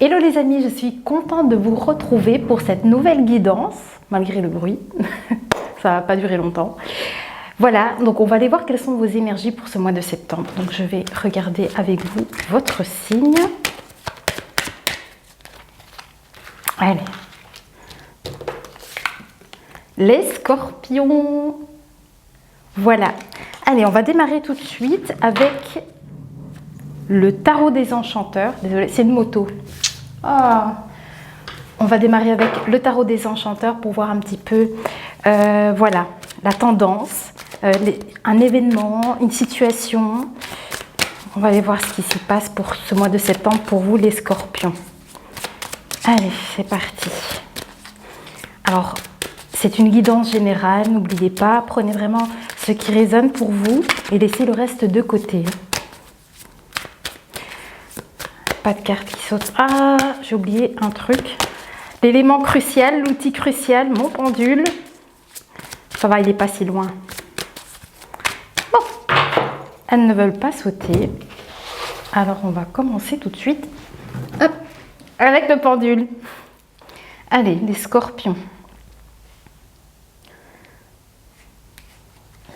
Hello les amis, je suis contente de vous retrouver pour cette nouvelle guidance, malgré le bruit, ça va pas durer longtemps. Voilà, donc on va aller voir quelles sont vos énergies pour ce mois de septembre. Donc je vais regarder avec vous votre signe. Allez. Les scorpions. Voilà. Allez, on va démarrer tout de suite avec le tarot des enchanteurs. Désolée, c'est une moto. Ah. On va démarrer avec le tarot des enchanteurs pour voir un petit peu, voilà, la tendance, un événement, une situation. On va aller voir ce qui s'y passe pour ce mois de septembre pour vous les scorpions. Allez, c'est parti. Alors, c'est une guidance générale, n'oubliez pas, prenez vraiment ce qui résonne pour vous et laissez le reste de côté. Pas de carte qui saute. Ah, j'ai oublié un truc. L'élément crucial, l'outil crucial, mon pendule. Ça va, il n'est pas si loin. Bon, elles ne veulent pas sauter. Alors, on va commencer tout de suite. Hop, avec le pendule. Allez, les scorpions.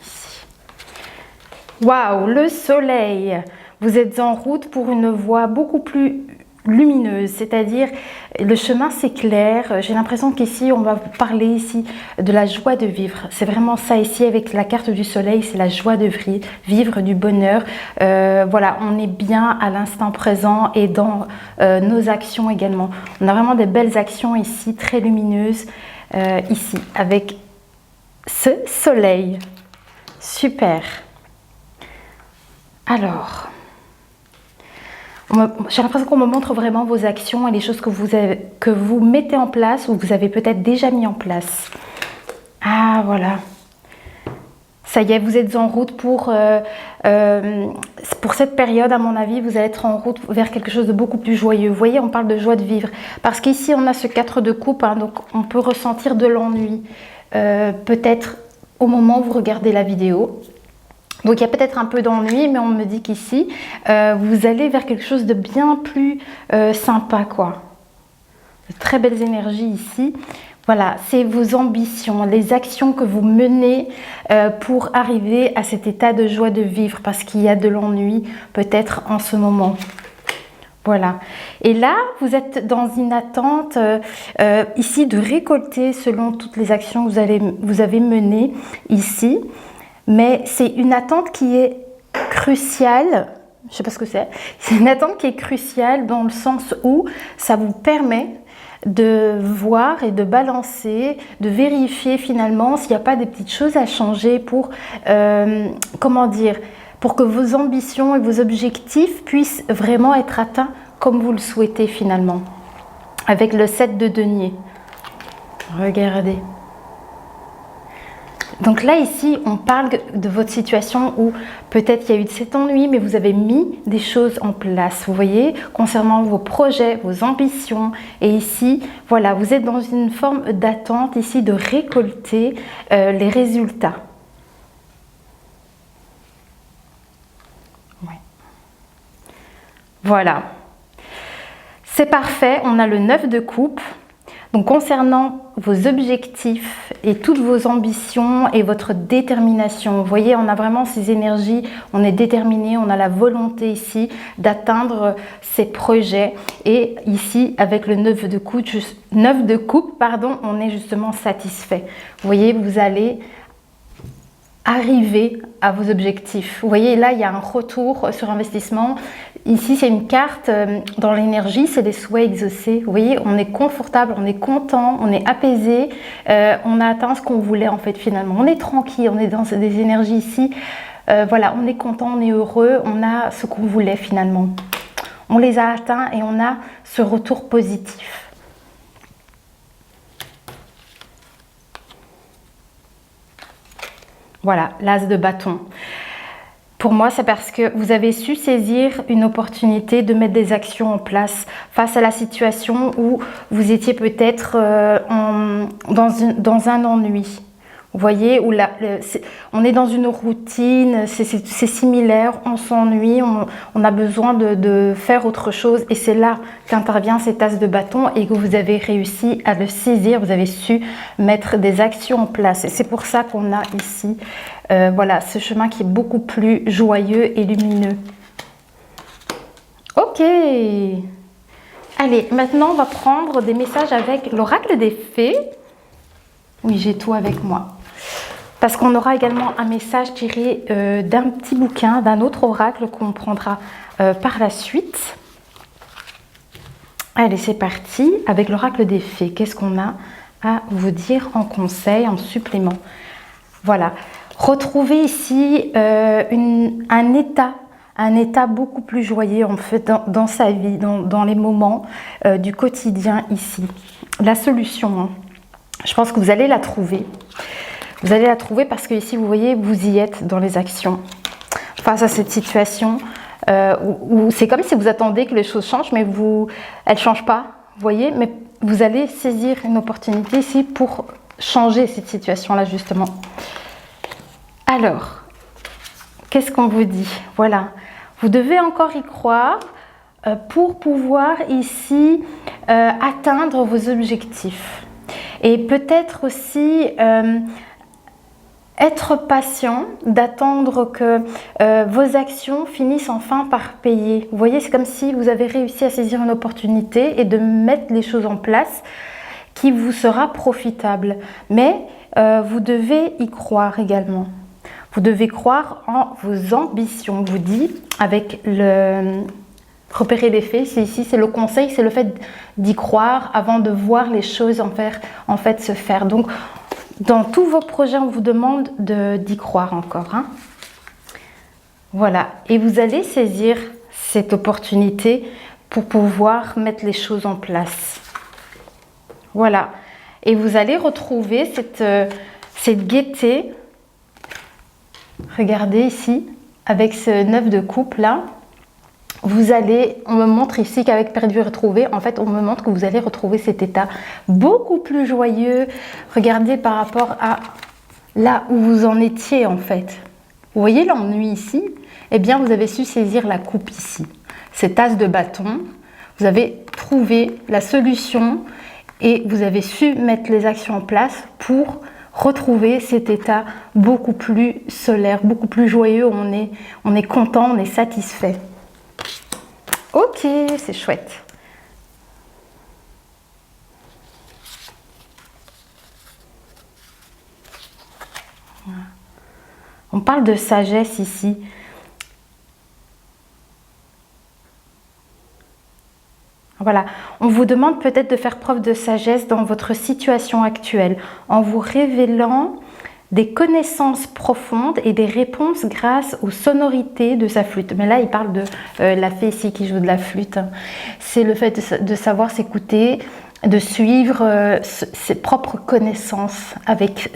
Ici. Waouh, le soleil. Vous êtes en route pour une voie beaucoup plus lumineuse, c'est-à-dire le chemin s'éclaire. J'ai l'impression qu'ici, on va vous parler ici de la joie de vivre. C'est vraiment ça ici avec la carte du soleil, c'est la joie de vivre, du bonheur. Voilà, on est bien à l'instant présent et dans nos actions également. On a vraiment des belles actions ici, très lumineuses, ici, avec ce soleil. Super. Alors... j'ai l'impression qu'on me montre vraiment vos actions et les choses que vous mettez en place ou que vous avez peut-être déjà mis en place. Ah, voilà. Ça y est, vous êtes en route pour cette période, à mon avis, vous allez être en route vers quelque chose de beaucoup plus joyeux. Vous voyez, on parle de joie de vivre. Parce qu'ici, on a ce 4 de coupe, hein, donc on peut ressentir de l'ennui. Peut-être au moment où vous regardez la vidéo. Donc il y a peut-être un peu d'ennui, mais on me dit qu'ici, vous allez vers quelque chose de bien plus sympa, quoi. De très belles énergies ici. Voilà, c'est vos ambitions, les actions que vous menez pour arriver à cet état de joie de vivre, parce qu'il y a de l'ennui peut-être en ce moment. Voilà. Et là, vous êtes dans une attente ici de récolter selon toutes les actions que vous avez menées ici. Mais c'est une attente qui est cruciale, je ne sais pas ce que c'est une attente qui est cruciale dans le sens où ça vous permet de voir et de balancer, de vérifier finalement s'il n'y a pas des petites choses à changer pour, comment dire, pour que vos ambitions et vos objectifs puissent vraiment être atteints comme vous le souhaitez finalement. Avec le 7 de denier. Regardez. Donc là, ici, on parle de votre situation où peut-être il y a eu de cet ennui, mais vous avez mis des choses en place, vous voyez, concernant vos projets, vos ambitions. Et ici, voilà, vous êtes dans une forme d'attente ici de récolter les résultats. Ouais. Voilà. C'est parfait, on a le 9 de coupe. Donc concernant vos objectifs et toutes vos ambitions et votre détermination, vous voyez, on a vraiment ces énergies, on est déterminé, on a la volonté ici d'atteindre ces projets. Et ici, avec le 9 de coupe, pardon, on est justement satisfait. Vous voyez, vous allez arriver à vos objectifs. Vous voyez, là, il y a un retour sur investissement. Ici, c'est une carte dans l'énergie, c'est des souhaits exaucés. Vous voyez, on est confortable, on est content, on est apaisé. On a atteint ce qu'on voulait, en fait, finalement. On est tranquille, on est dans des énergies ici. Voilà, on est content, on est heureux, on a ce qu'on voulait, finalement. On les a atteints et on a ce retour positif. Voilà, l'as de bâton. Pour moi, c'est parce que vous avez su saisir une opportunité de mettre des actions en place face à la situation où vous étiez peut-être dans un ennui. Vous voyez, où on est dans une routine, c'est similaire, on s'ennuie, on a besoin de faire autre chose. Et c'est là qu'intervient cet as de bâton et que vous avez réussi à le saisir, vous avez su mettre des actions en place. Et c'est pour ça qu'on a ici, voilà, ce chemin qui est beaucoup plus joyeux et lumineux. Ok. Allez, maintenant on va prendre des messages avec l'oracle des fées. Oui, j'ai tout avec moi. Parce qu'on aura également un message tiré d'un petit bouquin, d'un autre oracle qu'on prendra par la suite. Allez, c'est parti avec l'oracle des fées. Qu'est-ce qu'on a à vous dire en conseil, en supplément? Voilà. Retrouvez ici un état beaucoup plus joyeux en fait dans sa vie, dans les moments du quotidien ici. La solution, hein. Je pense que vous allez la trouver. Vous allez la trouver parce que ici, vous voyez, vous y êtes dans les actions. Face à cette situation où c'est comme si vous attendez que les choses changent, mais elles ne changent pas. Vous voyez, mais vous allez saisir une opportunité ici pour changer cette situation-là, justement. Alors, qu'est-ce qu'on vous dit? Voilà. Vous devez encore y croire pour pouvoir ici atteindre vos objectifs. Et peut-être aussi être patient, d'attendre que vos actions finissent enfin par payer. Vous voyez, c'est comme si vous avez réussi à saisir une opportunité et de mettre les choses en place qui vous sera profitable. Mais vous devez y croire également. Vous devez croire en vos ambitions. Je vous dis, avec le repérer les faits, c'est ici, c'est le conseil, c'est le fait d'y croire avant de voir les choses en fait se faire. Donc, dans tous vos projets, on vous demande d'y croire encore. Hein. Voilà. Et vous allez saisir cette opportunité pour pouvoir mettre les choses en place. Voilà. Et vous allez retrouver cette gaieté. Regardez ici, avec ce 9 de coupe là. On me montre ici qu'avec perdu et retrouvé, en fait, on me montre que vous allez retrouver cet état beaucoup plus joyeux. Regardez par rapport à là où vous en étiez, en fait. Vous voyez l'ennui ici? Eh bien, vous avez su saisir la coupe ici. Cet as de bâton, vous avez trouvé la solution et vous avez su mettre les actions en place pour retrouver cet état beaucoup plus solaire, beaucoup plus joyeux. On est content, on est satisfait. Ok, c'est chouette. On parle de sagesse ici. Voilà, on vous demande peut-être de faire preuve de sagesse dans votre situation actuelle en vous révélant des connaissances profondes et des réponses grâce aux sonorités de sa flûte. Mais là, il parle de la fée ici qui joue de la flûte. C'est le fait de savoir s'écouter, de suivre ses propres connaissances avec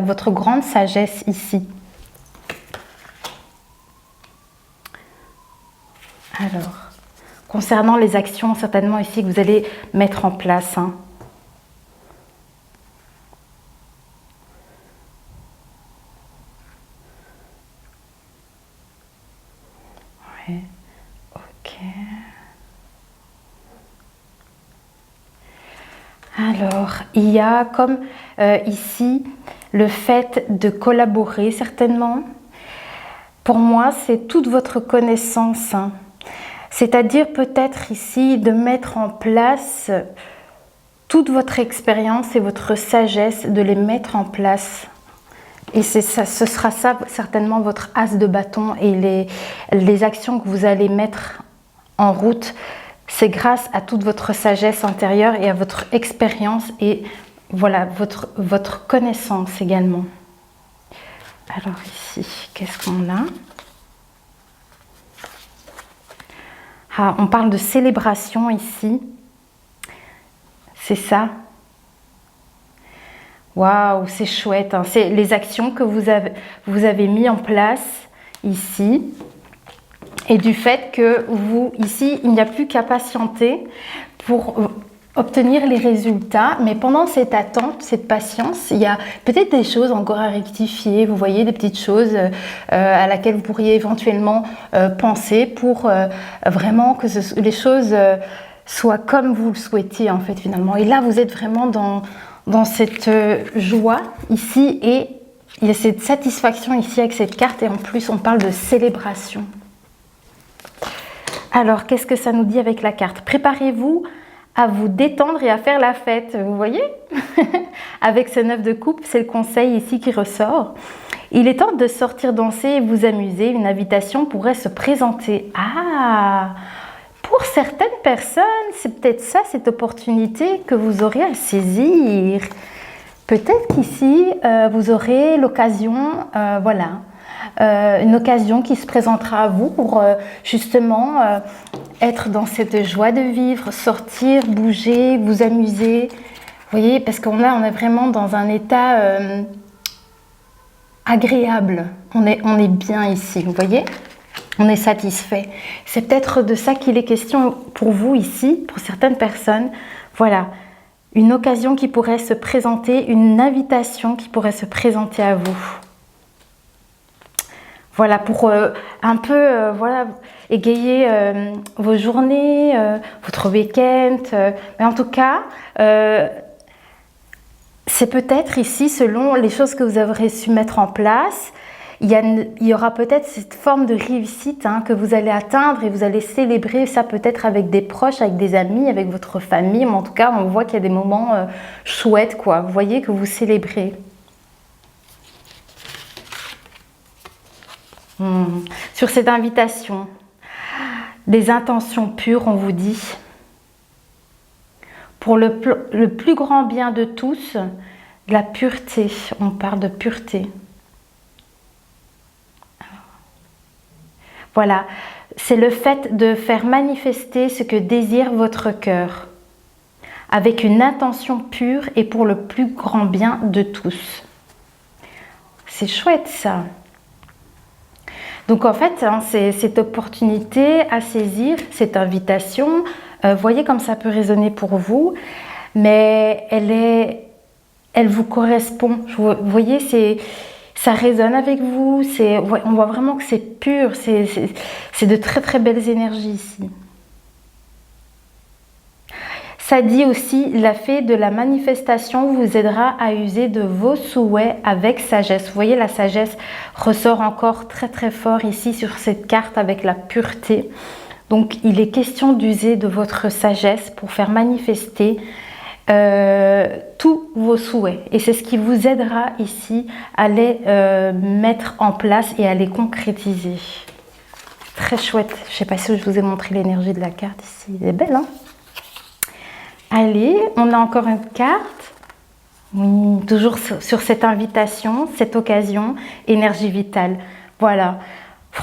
votre grande sagesse ici. Alors, concernant les actions, certainement ici, que vous allez mettre en place. Hein. Ok. Alors, il y a comme ici le fait de collaborer certainement. Pour moi, c'est toute votre connaissance. Hein. C'est-à-dire peut-être ici de mettre en place toute votre expérience et votre sagesse, de les mettre en place. Et ce sera ça certainement votre as de bâton et les actions que vous allez mettre en route, c'est grâce à toute votre sagesse intérieure et à votre expérience et voilà, votre connaissance également. Alors ici, qu'est-ce qu'on a? Ah, on parle de célébration ici. C'est ça. Waouh, c'est chouette. Hein. C'est les actions que vous avez mis en place ici. Et du fait que vous, ici, il n'y a plus qu'à patienter pour obtenir les résultats, mais pendant cette attente, cette patience, il y a peut-être des choses encore à rectifier, vous voyez, des petites choses à laquelle vous pourriez éventuellement penser pour vraiment que les choses soient comme vous le souhaitez en fait finalement. Et là, vous êtes vraiment dans cette joie ici et il y a cette satisfaction ici avec cette carte et en plus on parle de célébration. Alors, qu'est-ce que ça nous dit avec la carte? Préparez-vous à vous détendre et à faire la fête, vous voyez. Avec ce 9 de coupe, c'est le conseil ici qui ressort. Il est temps de sortir danser et vous amuser. Une invitation pourrait se présenter. Ah, pour certaines personnes, c'est peut-être ça, cette opportunité que vous aurez à saisir. Peut-être qu'ici, vous aurez l'occasion, une occasion qui se présentera à vous pour justement être dans cette joie de vivre, sortir, bouger, vous amuser. Vous voyez, parce qu'on est vraiment dans un état agréable. On est bien ici, vous voyez? On est satisfait. C'est peut-être de ça qu'il est question pour vous ici, pour certaines personnes. Voilà, une occasion qui pourrait se présenter, une invitation qui pourrait se présenter à vous. Voilà, pour un peu égayer vos journées, votre week-end. Mais en tout cas, c'est peut-être ici, selon les choses que vous aurez su mettre en place, il y aura peut-être cette forme de réussite que vous allez atteindre et vous allez célébrer ça peut-être avec des proches, avec des amis, avec votre famille. Mais en tout cas, on voit qu'il y a des moments chouettes, quoi. Vous voyez que vous célébrez. Sur cette invitation, des intentions pures, on vous dit, pour le plus grand bien de tous, de la pureté, on parle de pureté. Voilà, c'est le fait de faire manifester ce que désire votre cœur, avec une intention pure et pour le plus grand bien de tous. C'est chouette ça. Donc en fait, c'est cette opportunité à saisir, cette invitation, voyez comme ça peut résonner pour vous, mais elle vous correspond. Vous voyez, ça résonne avec vous, on voit vraiment que c'est pur, c'est de très très belles énergies ici. Ça dit aussi, la fée de la manifestation vous aidera à user de vos souhaits avec sagesse. Vous voyez, la sagesse ressort encore très très fort ici sur cette carte avec la pureté. Donc, il est question d'user de votre sagesse pour faire manifester tous vos souhaits. Et c'est ce qui vous aidera ici à les mettre en place et à les concrétiser. Très chouette. Je ne sais pas si je vous ai montré l'énergie de la carte ici. Elle est belle, hein? Allez, on a encore une carte. Oui, toujours sur cette invitation, cette occasion, énergie vitale. Voilà.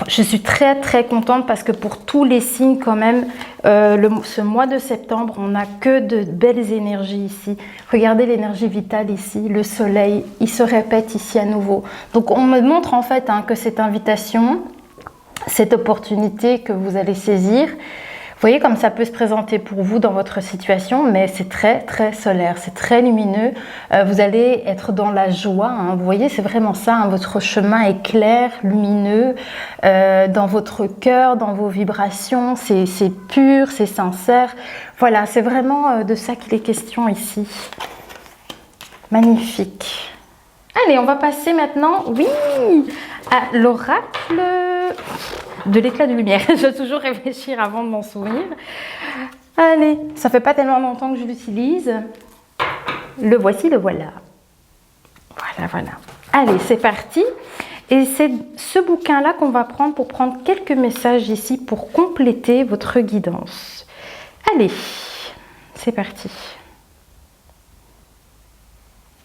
Je suis très très contente parce que pour tous les signes quand même, ce mois de septembre, on n'a que de belles énergies ici. Regardez l'énergie vitale ici, le soleil, il se répète ici à nouveau. Donc on me montre en fait que cette invitation, cette opportunité que vous allez saisir, vous voyez comme ça peut se présenter pour vous dans votre situation, mais c'est très très solaire, c'est très lumineux. Vous allez être dans la joie, vous voyez, c'est vraiment ça, votre chemin est clair, lumineux, dans votre cœur, dans vos vibrations, c'est pur, c'est sincère. Voilà, c'est vraiment de ça qu'il est question ici. Magnifique. Allez, on va passer maintenant, oui, à l'oracle de l'éclat de lumière. Je dois toujours réfléchir avant de m'en souvenir. Allez, ça fait pas tellement longtemps que je l'utilise. Le voici, le voilà. Voilà. Allez, c'est parti. Et c'est ce bouquin-là qu'on va prendre pour prendre quelques messages ici pour compléter votre guidance. Allez, c'est parti.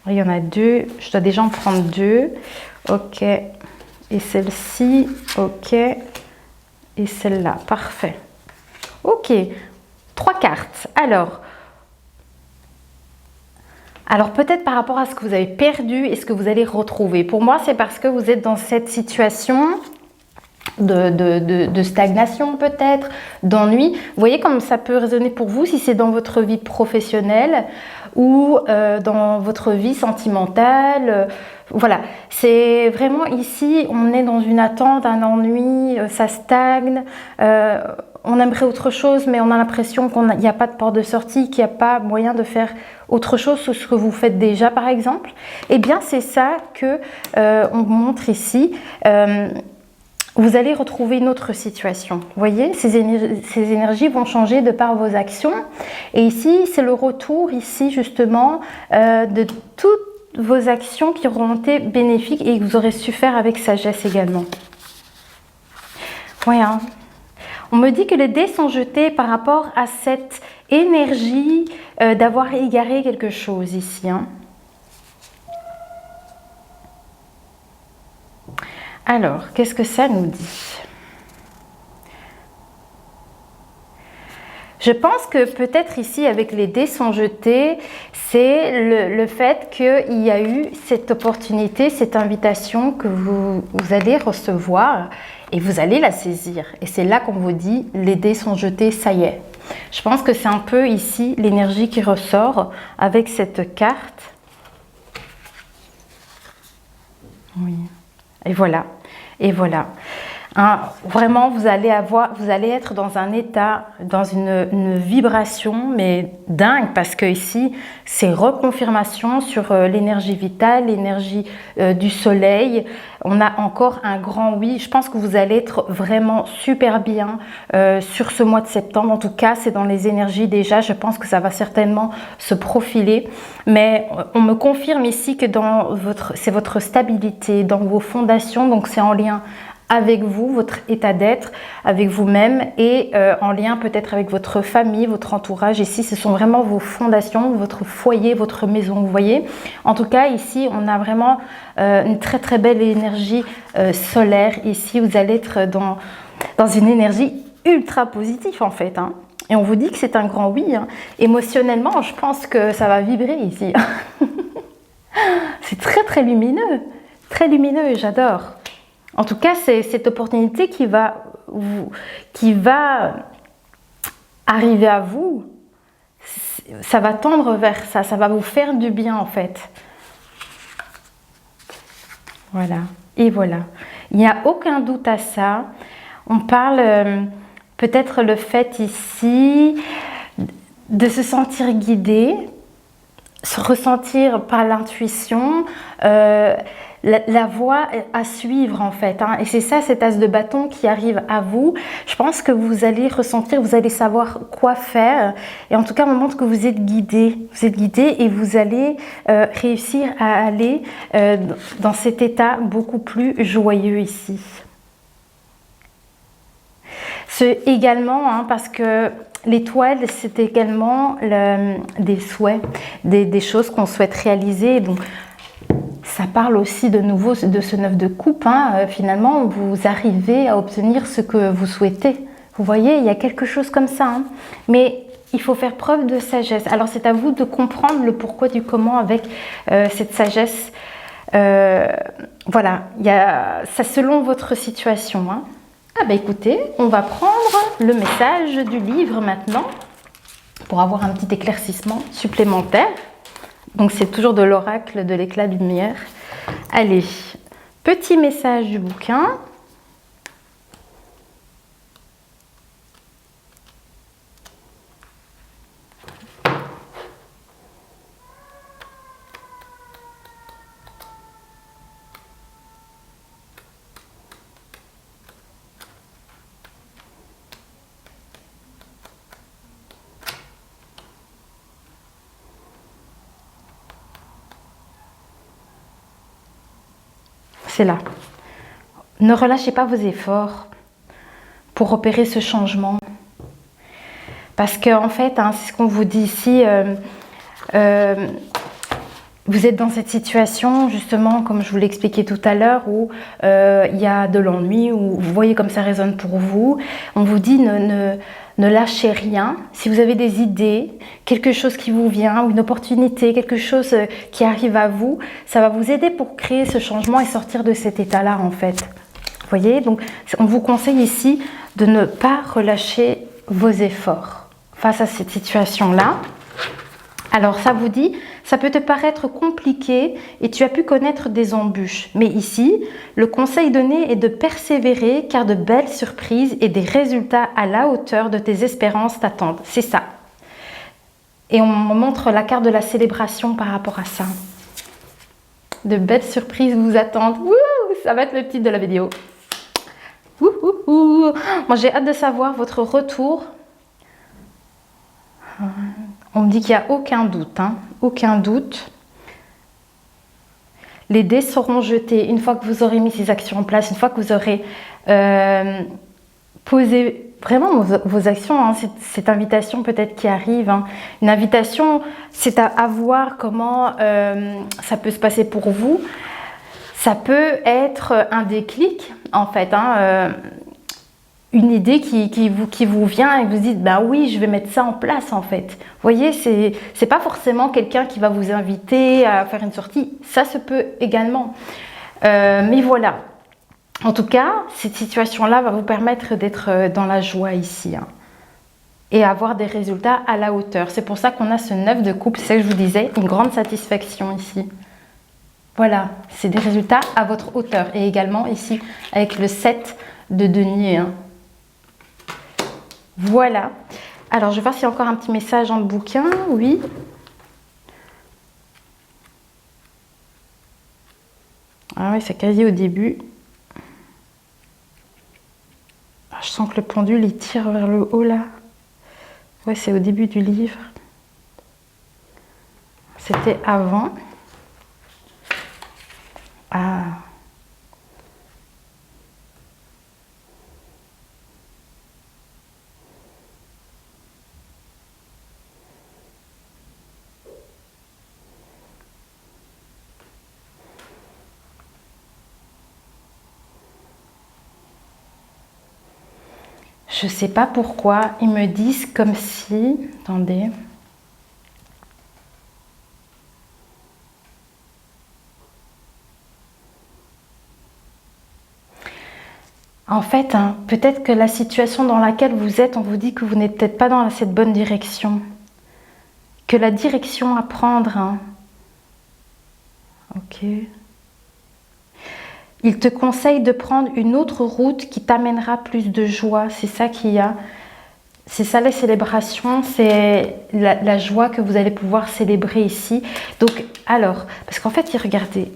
Il y en a deux. Je dois déjà en prendre deux. Ok. Et celle-ci. Ok. Et celle-là, parfait. Ok, 3 cartes. Alors peut-être par rapport à ce que vous avez perdu et ce que vous allez retrouver. Pour moi, c'est parce que vous êtes dans cette situation de stagnation peut-être, d'ennui. Vous voyez comme ça peut résonner pour vous si c'est dans votre vie professionnelle ou dans votre vie sentimentale. Voilà, c'est vraiment ici, on est dans une attente, un ennui, ça stagne. On aimerait autre chose, mais on a l'impression qu'il n'y a pas de porte de sortie, qu'il n'y a pas moyen de faire autre chose que ce que vous faites déjà, par exemple. Eh bien, c'est ça que on montre ici. Vous allez retrouver une autre situation. Vous voyez, ces énergies vont changer de par vos actions. Et ici, c'est le retour, ici, justement, de toutes vos actions qui auront été bénéfiques et que vous aurez su faire avec sagesse également. Voilà. On me dit que les dés sont jetés par rapport à cette énergie d'avoir égaré quelque chose ici. Hein. Alors, qu'est-ce que ça nous dit? Je pense que peut-être ici, avec les dés sont jetés, c'est le fait qu'il y a eu cette opportunité, cette invitation que vous allez recevoir et vous allez la saisir. Et c'est là qu'on vous dit, les dés sont jetés, ça y est. Je pense que c'est un peu ici l'énergie qui ressort avec cette carte. Oui. Et voilà, et voilà. Hein, vraiment, vous allez être dans un état, dans une vibration, mais dingue, parce que ici, c'est reconfirmation sur l'énergie vitale, l'énergie du soleil. On a encore un grand oui. Je pense que vous allez être vraiment super bien sur ce mois de septembre. En tout cas, c'est dans les énergies déjà. Je pense que ça va certainement se profiler. Mais on me confirme ici que c'est votre stabilité, dans vos fondations. Donc, c'est en lien avec vous, votre état d'être, avec vous-même et en lien peut-être avec votre famille, votre entourage. Ici, ce sont vraiment vos fondations, votre foyer, votre maison, vous voyez. En tout cas, ici, on a vraiment une très très belle énergie solaire. Ici, vous allez être dans une énergie ultra positive en fait. Hein. Et on vous dit que c'est un grand oui. Hein. Émotionnellement, je pense que ça va vibrer ici. C'est très très lumineux et j'adore. En tout cas, c'est cette opportunité qui va arriver à vous. Ça va tendre vers ça, ça va vous faire du bien en fait. Voilà, et voilà. Il n'y a aucun doute à ça. On parle peut-être le fait ici de se sentir guidé, se ressentir par l'intuition, la voie à suivre en fait. Hein. Et c'est ça, cet as de bâton qui arrive à vous. Je pense que vous allez ressentir, vous allez savoir quoi faire. Et en tout cas, on montre que vous êtes guidé. Vous êtes guidé et vous allez réussir à aller dans cet état beaucoup plus joyeux ici. C'est également, hein, parce que l'étoile, c'est également des souhaits, des choses qu'on souhaite réaliser. Donc, ça parle aussi de nouveau de ce 9 de coupe. Hein. Finalement, vous arrivez à obtenir ce que vous souhaitez. Vous voyez, il y a quelque chose comme ça. Hein. Mais il faut faire preuve de sagesse. Alors, c'est à vous de comprendre le pourquoi du comment avec cette sagesse. Voilà, c'est selon votre situation. Hein. Ah bah écoutez, on va prendre le message du livre maintenant pour avoir un petit éclaircissement supplémentaire. Donc c'est toujours de l'oracle de l'éclat de lumière. Allez, petit message du bouquin. C'est là. Ne relâchez pas vos efforts pour opérer ce changement. Parce qu'en fait, hein, c'est ce qu'on vous dit ici, vous êtes dans cette situation, justement, comme je vous l'expliquais tout à l'heure, où il y a de l'ennui, où vous voyez comme ça résonne pour vous. On vous dit ne lâchez rien. Si vous avez des idées, quelque chose qui vous vient, ou une opportunité, quelque chose qui arrive à vous, ça va vous aider pour créer ce changement et sortir de cet état-là, en fait. Vous voyez, donc on vous conseille ici de ne pas relâcher vos efforts face à cette situation-là. Alors ça vous dit, ça peut te paraître compliqué et tu as pu connaître des embûches. Mais ici, le conseil donné est de persévérer car de belles surprises et des résultats à la hauteur de tes espérances t'attendent. C'est ça. Et on montre la carte de la célébration par rapport à ça. De belles surprises vous attendent. Wouh, ça va être le titre de la vidéo. Moi, j'ai hâte de savoir votre retour. On me dit qu'il n'y a aucun doute. Hein, aucun doute. Les dés seront jetés une fois que vous aurez mis ces actions en place, une fois que vous aurez posé vraiment vos actions. Hein, cette invitation peut-être qui arrive. Hein. Une invitation, c'est à voir comment ça peut se passer pour vous. Ça peut être un déclic, en fait. Hein, une idée qui vous vient et vous dites, bah oui, je vais mettre ça en place, en fait. Vous voyez, c'est pas forcément quelqu'un qui va vous inviter à faire une sortie. Ça se peut également. Mais voilà. En tout cas, cette situation-là va vous permettre d'être dans la joie ici. Hein, et avoir des résultats à la hauteur. C'est pour ça qu'on a ce 9 de coupe. C'est ce que je vous disais, une grande satisfaction ici. Voilà, c'est des résultats à votre hauteur. Et également ici, avec le 7 de denier. Hein. Voilà. Alors, je vais voir s'il y a encore un petit message dans le bouquin. Oui. Ah oui, c'est quasi au début. Ah, je sens que le pendule, il tire vers le haut, là. Ouais, c'est au début du livre. C'était avant. Ah. Je sais pas pourquoi, ils me disent comme si... Attendez. En fait, hein, peut-être que la situation dans laquelle vous êtes, on vous dit que vous n'êtes peut-être pas dans cette bonne direction. Que la direction à prendre... Hein. Ok. Il te conseille de prendre une autre route qui t'amènera plus de joie. C'est ça qu'il y a. C'est ça les célébrations, c'est la joie que vous allez pouvoir célébrer ici. Donc, alors, parce qu'en fait, regardez,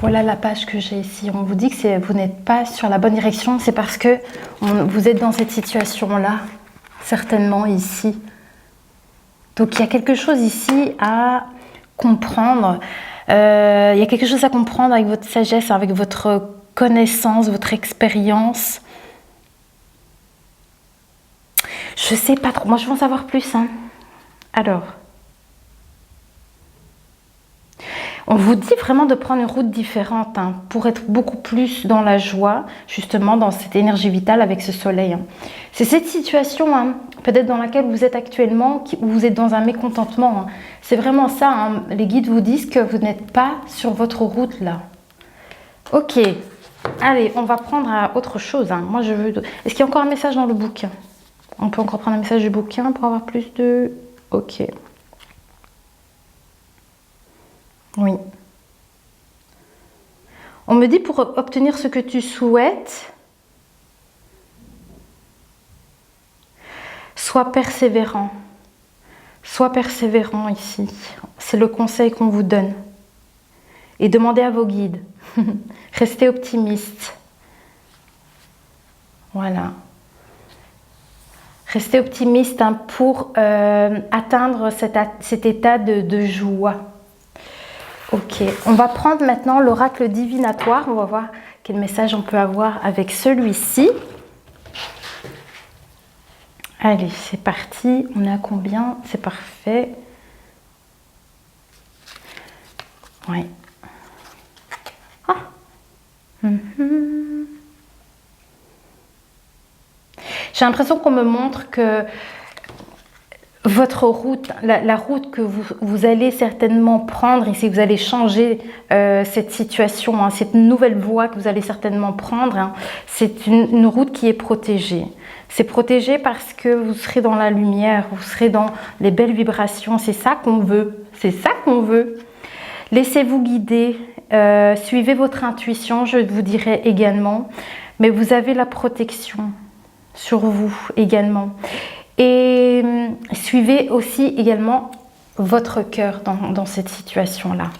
voilà la page que j'ai ici. On vous dit que vous n'êtes pas sur la bonne direction, c'est parce que vous êtes dans cette situation-là, certainement ici. Donc, il y a quelque chose ici à comprendre. Il y a quelque chose à comprendre avec votre sagesse, avec votre connaissance, votre expérience. Je sais pas trop. Moi, je veux en savoir plus. Hein. Alors, on vous dit vraiment de prendre une route différente hein, pour être beaucoup plus dans la joie, justement dans cette énergie vitale avec ce soleil. Hein. C'est cette situation, hein, peut-être dans laquelle vous êtes actuellement, où vous êtes dans un mécontentement. Hein. C'est vraiment ça. Hein. Les guides vous disent que vous n'êtes pas sur votre route là. Ok. Allez, on va prendre à autre chose. Hein. Moi, je veux. Est-ce qu'il y a encore un message dans le bouquin? On peut encore prendre un message du bouquin pour avoir plus de... Ok. Oui. On me dit pour obtenir ce que tu souhaites, sois persévérant. Sois persévérant ici. C'est le conseil qu'on vous donne. Et demandez à vos guides. Restez optimiste. Voilà. Restez optimiste hein, pour atteindre cet état de joie. Ok, on va prendre maintenant l'oracle divinatoire. On va voir quel message on peut avoir avec celui-ci. Allez, c'est parti. On est à combien? C'est parfait. Oui. Ah. J'ai l'impression qu'on me montre que votre route, la route que vous allez certainement prendre ici, vous allez changer cette situation, hein, cette nouvelle voie que vous allez certainement prendre, hein, c'est une route qui est protégée. C'est protégé parce que vous serez dans la lumière, vous serez dans les belles vibrations, c'est ça qu'on veut, c'est ça qu'on veut. Laissez-vous guider, suivez votre intuition, je vous dirais également, mais vous avez la protection sur vous également. Et suivez aussi également votre cœur dans cette situation-là.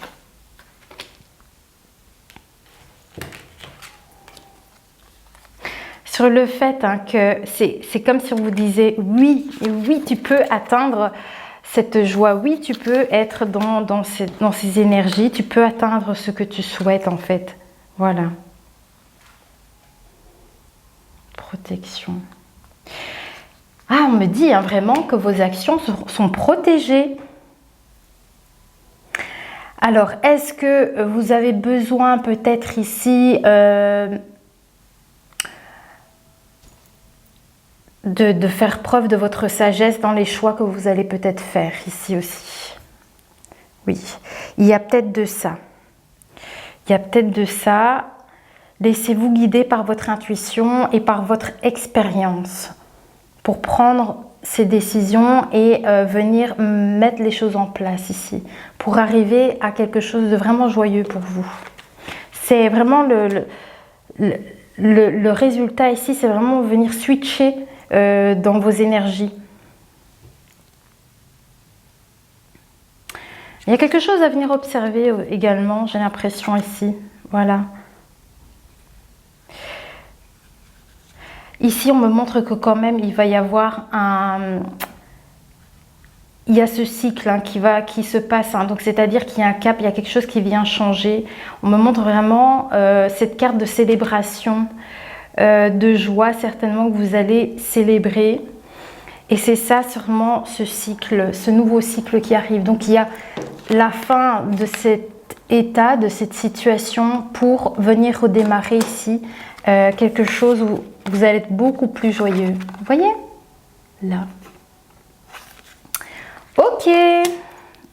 Sur le fait hein, que c'est comme si on vous disait oui, oui, tu peux atteindre cette joie, oui, tu peux être dans ces énergies, tu peux atteindre ce que tu souhaites en fait. Voilà. Protection. Ah, on me dit hein, vraiment que vos actions sont protégées. Alors, est-ce que vous avez besoin peut-être ici de faire preuve de votre sagesse dans les choix que vous allez peut-être faire ici aussi? Oui, il y a peut-être de ça. Il y a peut-être de ça. Laissez-vous guider par votre intuition et par votre expérience pour prendre ces décisions et venir mettre les choses en place ici, pour arriver à quelque chose de vraiment joyeux pour vous. C'est vraiment le résultat ici, c'est vraiment venir switcher dans vos énergies. Il y a quelque chose à venir observer également, j'ai l'impression ici. Voilà. Ici, on me montre que quand même, il va y avoir il y a ce cycle hein, qui se passe. Hein. Donc, c'est-à-dire qu'il y a un cap, il y a quelque chose qui vient changer. On me montre vraiment cette carte de célébration, de joie, certainement, que vous allez célébrer. Et c'est ça, sûrement, ce cycle, ce nouveau cycle qui arrive. Donc, il y a la fin de cet état, de cette situation pour venir redémarrer ici quelque chose où vous allez être beaucoup plus joyeux. Vous voyez? Là. Ok.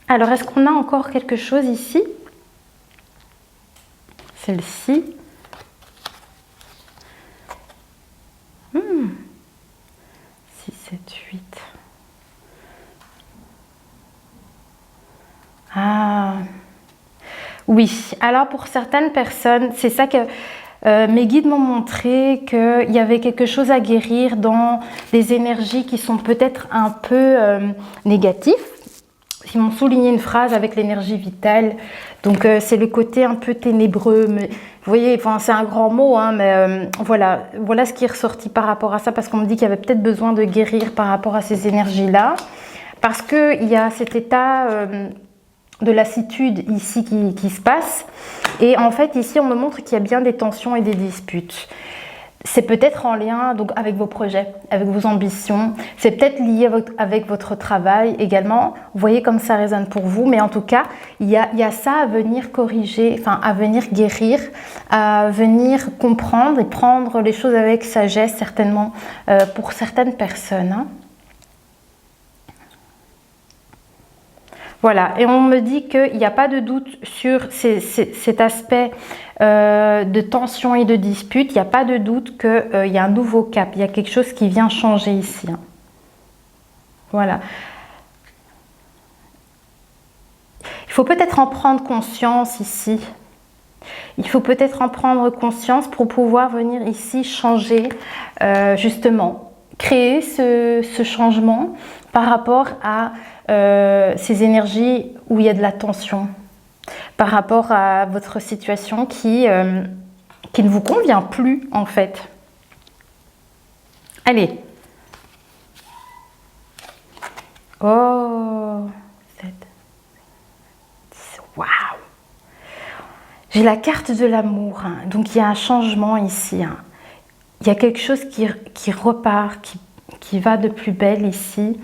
Alors, est-ce qu'on a encore quelque chose ici? Celle-ci. 6, 7, 8. Ah. Oui. Alors, pour certaines personnes, c'est ça que... mes guides m'ont montré qu'il y avait quelque chose à guérir dans des énergies qui sont peut-être un peu négatives. Ils m'ont souligné une phrase avec l'énergie vitale. Donc c'est le côté un peu ténébreux. Mais, vous voyez, enfin, c'est un grand mot, hein, mais voilà ce qui est ressorti par rapport à ça. Parce qu'on me dit qu'il y avait peut-être besoin de guérir par rapport à ces énergies-là. Parce qu'il y a cet état... de lassitude ici qui se passe. Et en fait, ici, on me montre qu'il y a bien des tensions et des disputes. C'est peut-être en lien donc, avec vos projets, avec vos ambitions. C'est peut-être lié avec votre travail également. Vous voyez comme ça résonne pour vous. Mais en tout cas, il y a ça à venir corriger, enfin à venir guérir, à venir comprendre et prendre les choses avec sagesse, certainement, pour certaines personnes. Hein. Voilà, et on me dit qu'il n'y a pas de doute sur cet aspect de tension et de dispute. Il n'y a pas de doute qu'il y a un nouveau cap, il y a quelque chose qui vient changer ici. Hein. Voilà. Il faut peut-être en prendre conscience ici. Il faut peut-être en prendre conscience pour pouvoir venir ici changer, justement, créer ce changement par rapport à ces énergies où il y a de la tension, par rapport à votre situation qui ne vous convient plus en fait. Allez. Oh, 7, 10, waouh. J'ai la carte de l'amour, hein. Donc il y a un changement ici. Hein. Il y a quelque chose qui repart, qui va de plus belle ici.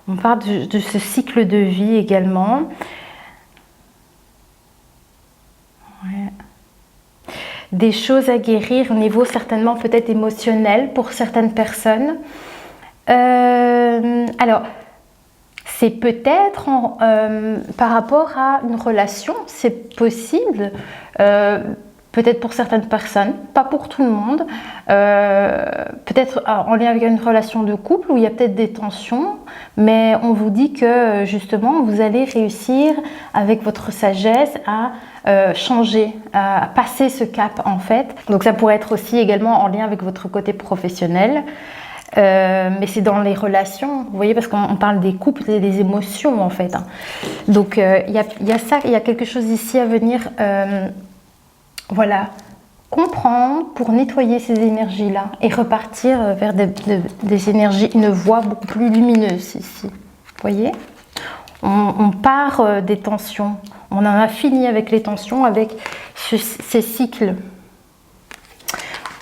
On parle de ce cycle de vie également. Ouais. Des choses à guérir au niveau certainement peut-être émotionnel pour certaines personnes. Alors, c'est peut-être par rapport à une relation, c'est possible. Peut-être pour certaines personnes, pas pour tout le monde. Peut-être en lien avec une relation de couple où il y a peut-être des tensions, mais on vous dit que justement vous allez réussir avec votre sagesse à changer, à passer ce cap en fait. Donc ça pourrait être aussi également en lien avec votre côté professionnel. Mais c'est dans les relations, vous voyez, parce qu'on parle des couples et des émotions en fait. Donc il y a ça, il y a quelque chose ici à venir. Voilà, comprendre pour nettoyer ces énergies-là et repartir vers des énergies, une voie beaucoup plus lumineuse ici. Vous voyez, on part des tensions, on en a fini avec les tensions, avec ces cycles.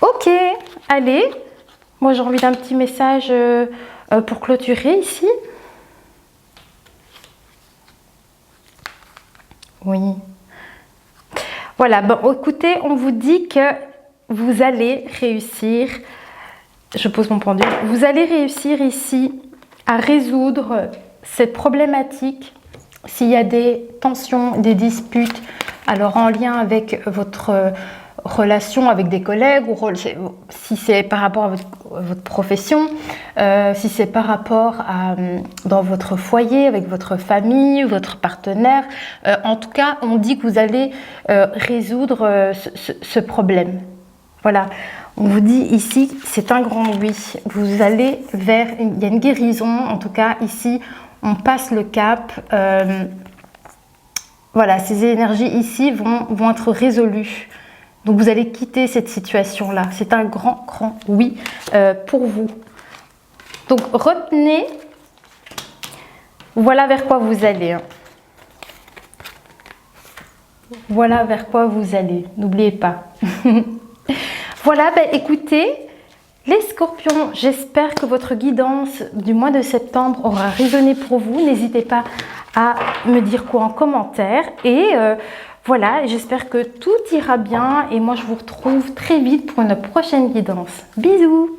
Ok, allez, moi j'ai envie d'un petit message pour clôturer ici. Oui. Voilà, bon, écoutez, on vous dit que vous allez réussir, je pose mon pendule, vous allez réussir ici à résoudre cette problématique s'il y a des tensions, des disputes, alors en lien avec votre relation avec des collègues, ou si c'est par rapport à votre profession, si c'est par rapport à dans votre foyer, avec votre famille, votre partenaire. En tout cas, on dit que vous allez résoudre ce problème. Voilà, on vous dit ici, c'est un grand oui. Vous allez vers, il y a une guérison, en tout cas ici, on passe le cap. Voilà, ces énergies ici vont être résolues. Donc vous allez quitter cette situation-là. C'est un grand oui pour vous. Donc retenez, voilà vers quoi vous allez. Voilà vers quoi vous allez. N'oubliez pas. Voilà, ben, écoutez, les scorpions, j'espère que votre guidance du mois de septembre aura résonné pour vous. N'hésitez pas à me dire quoi en commentaire. Et voilà, j'espère que tout ira bien. Et moi, je vous retrouve très vite pour une prochaine guidance. Bisous!